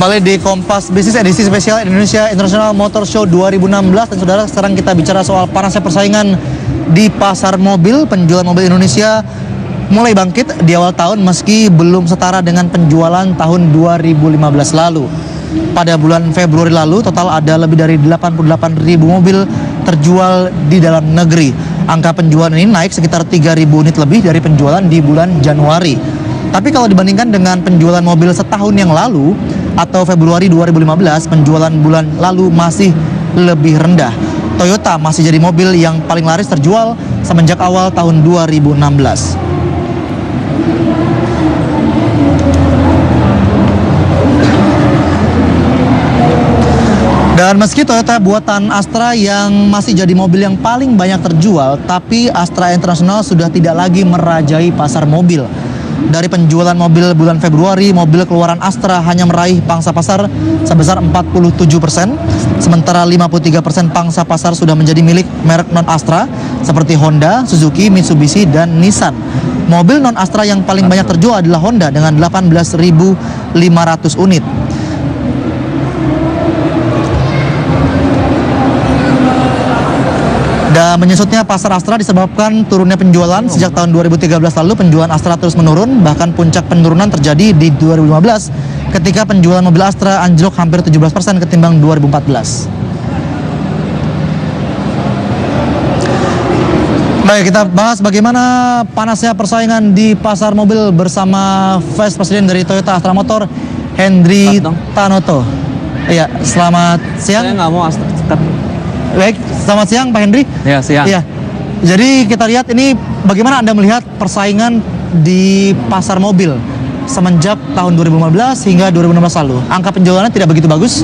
Kembali di Kompas Bisnis edisi spesial Indonesia International Motor Show 2016. Dan saudara, sekarang kita bicara soal panasnya persaingan di pasar mobil. Penjualan mobil Indonesia mulai bangkit di awal tahun meski belum setara dengan penjualan tahun 2015 lalu. Pada bulan Februari lalu total ada lebih dari 88.000 mobil terjual di dalam negeri. Angka penjualan ini naik sekitar 3.000 unit lebih dari penjualan di bulan Januari. Tapi kalau dibandingkan dengan penjualan mobil setahun yang lalu atau Februari 2015, penjualan bulan lalu masih lebih rendah. Toyota masih jadi mobil yang paling laris terjual semenjak awal tahun 2016. Dan meski Toyota buatan Astra yang masih jadi mobil yang paling banyak terjual, tapi Astra International sudah tidak lagi merajai pasar mobil. Dari penjualan mobil bulan Februari, mobil keluaran Astra hanya meraih pangsa pasar sebesar 47%, sementara 53% pangsa pasar sudah menjadi milik merek non-Astra seperti Honda, Suzuki, Mitsubishi, dan Nissan. Mobil non-Astra yang paling banyak terjual adalah Honda dengan 18.500 unit. Dan menyusutnya pasar Astra disebabkan turunnya penjualan sejak tahun 2013 lalu. Penjualan Astra terus menurun, bahkan puncak penurunan terjadi di 2015 ketika penjualan mobil Astra anjlok hampir 17% ketimbang 2014. Baik, kita bahas bagaimana panasnya persaingan di pasar mobil bersama Vice President dari Toyota Astra Motor, Hendry Tanoto. Iya, selamat siang. Saya nggak mau Astra. Baik, selamat siang Pak Hendry. Ya, siang. Iya. Jadi kita lihat ini bagaimana Anda melihat persaingan di pasar mobil semenjak tahun 2015 hingga 2016 lalu. Angka penjualannya tidak begitu bagus.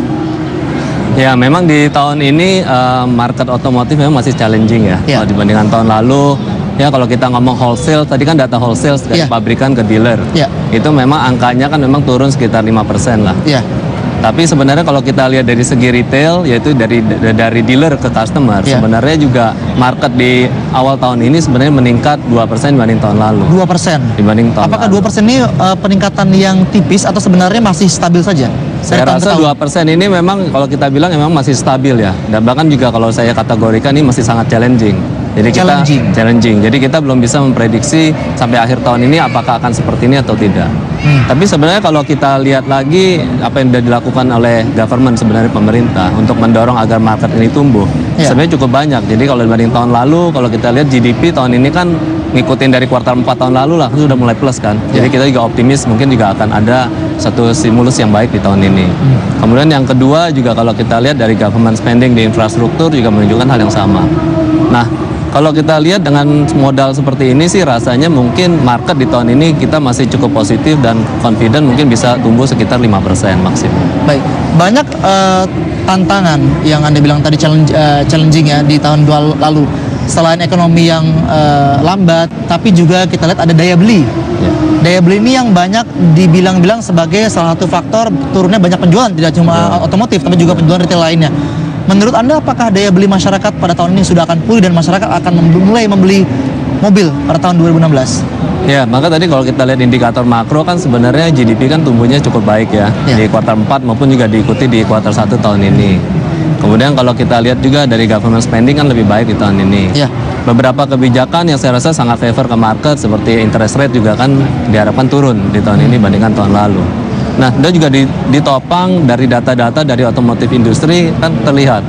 Ya, memang di tahun ini market otomotif memang masih challenging ya. Ya. Kalau dibandingkan tahun lalu, ya kalau kita ngomong wholesale, tadi kan data wholesale dari pabrikan ke dealer. Ya. Itu memang angkanya kan memang turun sekitar 5% lah. Ya. Tapi sebenarnya kalau kita lihat dari segi retail, yaitu dari dealer ke customer, sebenarnya juga market di awal tahun ini sebenarnya meningkat 2% dibanding tahun lalu. 2%? Dibanding tahun Apakah lalu. 2% ini peningkatan yang tipis atau sebenarnya masih stabil saja? Saya rasa 2% ini memang kalau kita bilang memang masih stabil ya. Dan bahkan juga kalau saya kategorikan ini masih sangat challenging. Jadi kita challenging. Jadi kita belum bisa memprediksi sampai akhir tahun ini apakah akan seperti ini atau tidak. Tapi sebenarnya kalau kita lihat lagi apa yang sudah dilakukan oleh government, sebenarnya pemerintah untuk mendorong agar market ini tumbuh, sebenarnya cukup banyak. Jadi kalau dibanding tahun lalu, kalau kita lihat GDP tahun ini kan ngikutin dari kuartal 4 tahun lalu lah, kan sudah mulai plus kan. Jadi kita juga optimis mungkin juga akan ada satu stimulus yang baik di tahun ini. Kemudian yang kedua juga kalau kita lihat dari government spending di infrastruktur juga menunjukkan hal yang sama. Nah, kalau kita lihat dengan modal seperti ini sih rasanya mungkin market di tahun ini kita masih cukup positif dan confident mungkin bisa tumbuh sekitar 5% maksimal. Baik, banyak tantangan yang Anda bilang tadi challenging ya di tahun lalu. Selain ekonomi yang lambat, tapi juga kita lihat ada daya beli. Daya beli ini yang banyak dibilang-bilang sebagai salah satu faktor turunnya banyak penjualan, tidak cuma otomotif tapi juga penjualan retail lainnya. Menurut Anda apakah daya beli masyarakat pada tahun ini sudah akan pulih dan masyarakat akan mulai membeli mobil pada tahun 2016? Ya, maka tadi kalau kita lihat indikator makro kan sebenarnya GDP kan tumbuhnya cukup baik ya. Di kuartal 4 maupun juga diikuti di kuartal 1 tahun ini. Kemudian kalau kita lihat juga dari government spending kan lebih baik di tahun ini. Beberapa kebijakan yang saya rasa sangat favor ke market seperti interest rate juga kan diharapkan turun di tahun ini bandingkan tahun lalu. Nah, dan juga ditopang dari data-data dari otomotif industri kan terlihat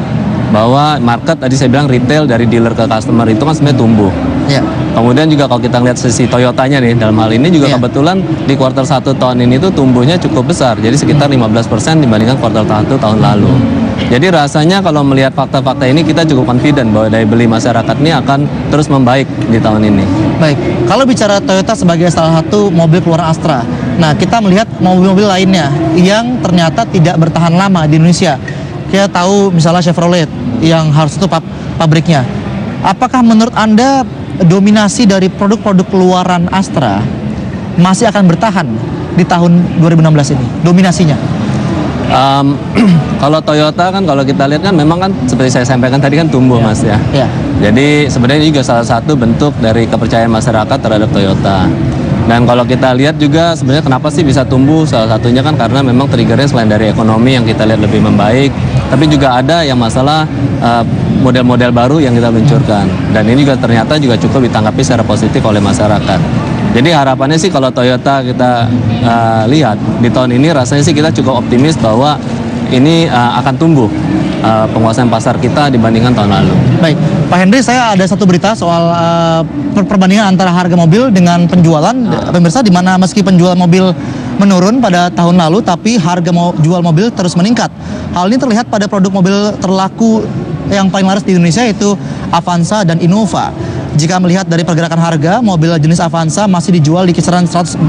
bahwa market tadi saya bilang retail dari dealer ke customer itu kan sebenarnya tumbuh. Kemudian juga kalau kita lihat sisi Toyotanya nih dalam hal ini juga kebetulan di kuartal 1 tahun ini tuh tumbuhnya cukup besar. Jadi sekitar 15% dibandingkan kuartal 1 tahun lalu. Jadi rasanya kalau melihat fakta-fakta ini kita cukup confident bahwa daya beli masyarakat ini akan terus membaik di tahun ini. Baik, kalau bicara Toyota sebagai salah satu mobil keluaran Astra, nah kita melihat mobil-mobil lainnya yang ternyata tidak bertahan lama di Indonesia. Kita tahu misalnya Chevrolet yang harus tutup pabriknya. Apakah menurut Anda dominasi dari produk-produk keluaran Astra masih akan bertahan di tahun 2016 ini, dominasinya? Kalau Toyota kan kalau kita lihat kan memang kan seperti saya sampaikan tadi kan tumbuh Mas ya. Jadi sebenarnya juga salah satu bentuk dari kepercayaan masyarakat terhadap Toyota. Dan kalau kita lihat juga sebenarnya kenapa sih bisa tumbuh, salah satunya kan karena memang triggernya selain dari ekonomi yang kita lihat lebih membaik, tapi juga ada yang masalah model-model baru yang kita luncurkan. Dan ini juga ternyata juga cukup ditanggapi secara positif oleh masyarakat. Jadi harapannya sih kalau Toyota kita lihat di tahun ini rasanya sih kita cukup optimis bahwa ini akan tumbuh penguasaan pasar kita dibandingkan tahun lalu. Baik, Pak Henry, saya ada satu berita soal perbandingan antara harga mobil dengan penjualan. Pemirsa, di mana meski penjualan mobil menurun pada tahun lalu, tapi harga jual mobil terus meningkat. Hal ini terlihat pada produk mobil terlaku yang paling laris di Indonesia, yaitu Avanza dan Innova. Jika melihat dari pergerakan harga, mobil jenis Avanza masih dijual di kisaran 144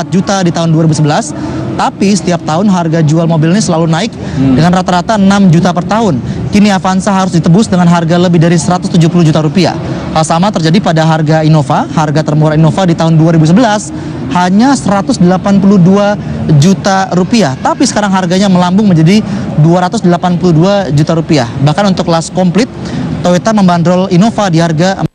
juta di tahun 2011. Tapi setiap tahun harga jual mobil ini selalu naik dengan rata-rata 6 juta per tahun. Kini Avanza harus ditebus dengan harga lebih dari 170 juta rupiah. Hal sama terjadi pada harga Innova. Harga termurah Innova di tahun 2011 hanya 182 juta rupiah. Tapi sekarang harganya melambung menjadi 282 juta rupiah. Bahkan untuk kelas komplit, Toyota membandrol Innova di harga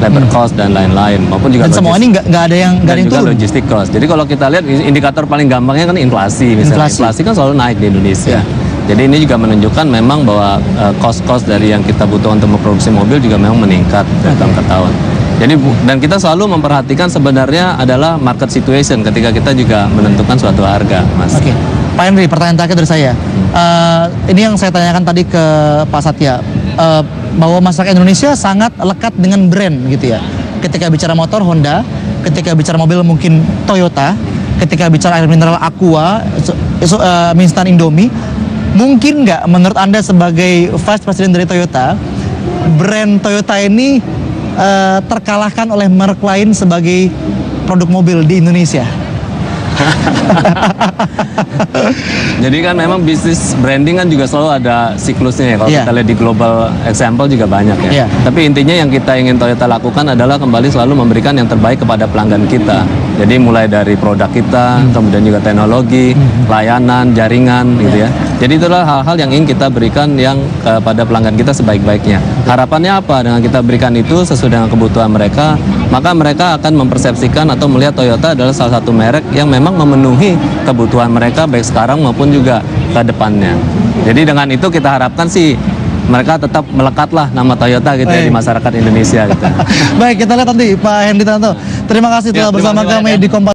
labor cost dan lain-lain, maupun juga semua ini nggak ada yang juga turun. logistik cost. Jadi kalau kita lihat indikator paling gampangnya kan inflasi, misalnya inflasi kan selalu naik di Indonesia. Jadi ini juga menunjukkan memang bahwa cost dari yang kita butuh untuk memproduksi mobil juga memang meningkat dari tahun ke tahun. Jadi dan kita selalu memperhatikan sebenarnya adalah market situation ketika kita juga menentukan suatu harga, Mas. Oke. Pak Henry, pertanyaan terakhir dari saya. Ini yang saya tanyakan tadi ke Pak Satya, bahwa masyarakat Indonesia sangat lekat dengan brand gitu ya. Ketika bicara motor Honda, ketika bicara mobil mungkin Toyota, ketika bicara air mineral Aqua, mie instan Indomie. Mungkin nggak menurut Anda sebagai Vice President dari Toyota, brand Toyota ini terkalahkan oleh merek lain sebagai produk mobil di Indonesia? Jadi kan memang bisnis branding kan juga selalu ada siklusnya ya. Kalau kita lihat di global example juga banyak ya. Tapi intinya yang kita ingin Toyota lakukan adalah kembali selalu memberikan yang terbaik kepada pelanggan kita. Jadi mulai dari produk kita, kemudian juga teknologi, layanan, jaringan gitu ya. Jadi itulah hal-hal yang ingin kita berikan yang kepada pelanggan kita sebaik-baiknya. Harapannya apa? Dengan kita berikan itu sesuai dengan kebutuhan mereka, maka mereka akan mempersepsikan atau melihat Toyota adalah salah satu merek yang memang memenuhi kebutuhan mereka baik sekarang maupun juga ke depannya. Jadi dengan itu kita harapkan sih mereka tetap melekatlah nama Toyota gitu ya di masyarakat Indonesia gitu. Baik, kita lihat nanti Pak Hendy Tanto. Terima kasih telah bersama kami di Kompas.